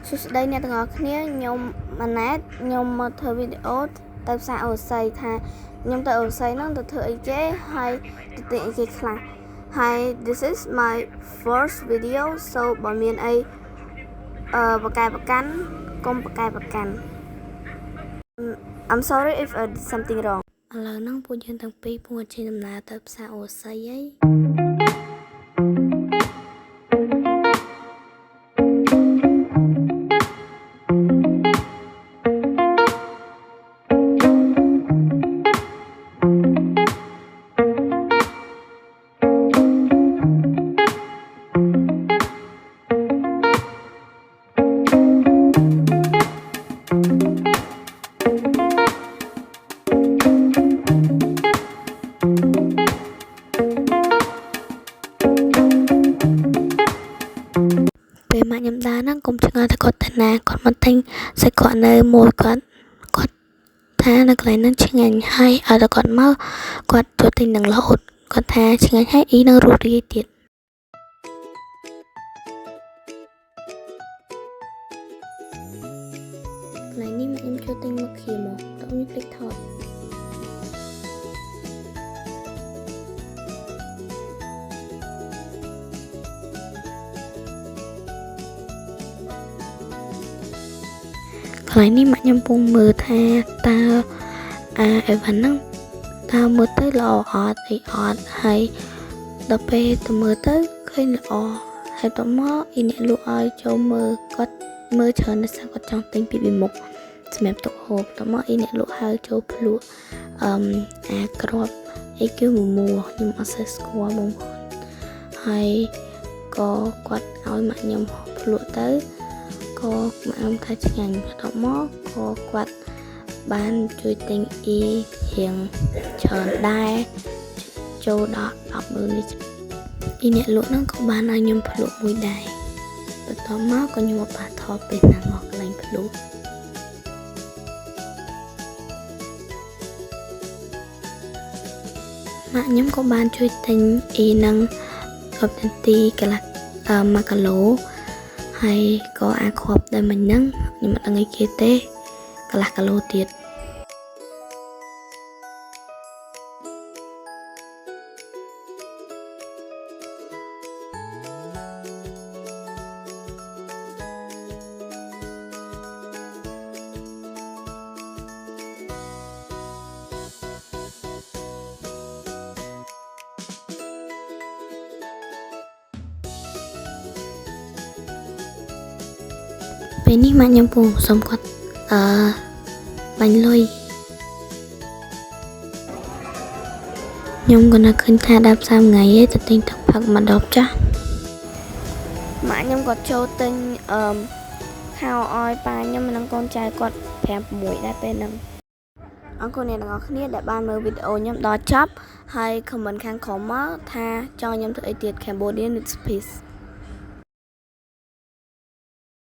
សួស្តីអ្នកទាំងអស់គ្នាខ្ញុំម៉ាណែតខ្ញុំមកធ្វើវីដេអូទៅផ្សារអូស័យថាខ្ញុំទៅអូស័យហ្នឹងទៅធ្វើអីគេហើយទៅទិញអីគេខ្លះហើយ this is my first video so បើមានអីបកកែប្រកាន់កុំបកកែប្រកាន់ I'm sorry if I did something wrong ឥឡូវហ្នឹងពួកយើងទាំងពីរពួកជិះដំណើរទៅផ្សារអូស័យហើយពេលម៉ាក់ខ្ញុំដើរហ្នឹងកុំឆ្ងល់ថាគាត់ទៅណាគាត់មកទិញសាច់ក្រកនៅមួយគាត់ថានៅកន្លែងហ្នឹងឆ្ងាញ់ហើយឲ្យតែគាត់មកគាត់ចូលទិញនឹងរហូតគាត់ថាឆ្ងាញ់ហើយអ៊ីនឹងរស់រាយទៀតកន្លែងនេះម៉ាក់ខ្ញុំចូលទិញមកខៀមកតោះមានភ្លេចថតកន្លែងនេះម៉ាក់ខ្ញុំពងមើលថាតើអីវ៉ាន់ហ្នឹងតើមើលទៅល្អអត់អីអត់ហើយដល់ពេលទៅមើលទៅឃើញល្អហើយតមកអ៊ីអ្នកលក់ឲ្យចូលមើលគាត់មើលច្រើនណាស់គាត់ចង់ទិញពីមុខសម្រាប់ទុកហូបតមកអ៊ីអ្នកលក់ឲ្យចូលភ្លក់ក្របអីគឺមួខ្ញុំអត់សូវស្គាល់បងប្អូនហើយក៏គាត់ឲ្យម៉ាក់ខ្ញុំភ្លក់ទៅក៏ម៉ាក់ខ្ញុំថាឆ្ងាញ់បន្ទាប់មកក៏គាត់បានជួយទិញអ៊ីរៀងច្រើនដែរចូលដល់100000នេះអ៊ីអ្នកលក់ហ្នឹងក៏បានឲ្យខ្ញុំភ្លក់មួយដែរបន្ទាប់មកក៏ខ្ញុំបាថតពេលណាមកកន្លែងភ្លក់ម៉ាក់ខ្ញុំក៏បានជួយទិញអ៊ីហ្នឹង10នាទីកន្លះ1គីឡូហើយក៏គ្រាប់ដែរមិញហ្នឹងខ្ញុំមិនដឹងអីគេទេកន្លះគីឡូទៀតពេលនេះម៉ាក់ខ្ញុំពងសុំគាត់បាញ់លុយខ្ញុំក៏នៅឃើញថា10 30ថ្ងៃឯងទៅទិញទឹកផឹកមកដបចាស់ម៉ាក់ខ្ញុំគាត់ចូលទិញខោឲ្យប៉ាខ្ញុំនិងកូនចៅគាត់5 6ដែរពេលហ្នឹងអរគុណអ្នកទាំងអស់គ្នាដែលបានមើលវីដេអូខ្ញុំដល់ចប់ហើយ comment ខាងក្រោមមកថាចង់ខ្ញុំធ្វើអីទៀត Cambodian recipes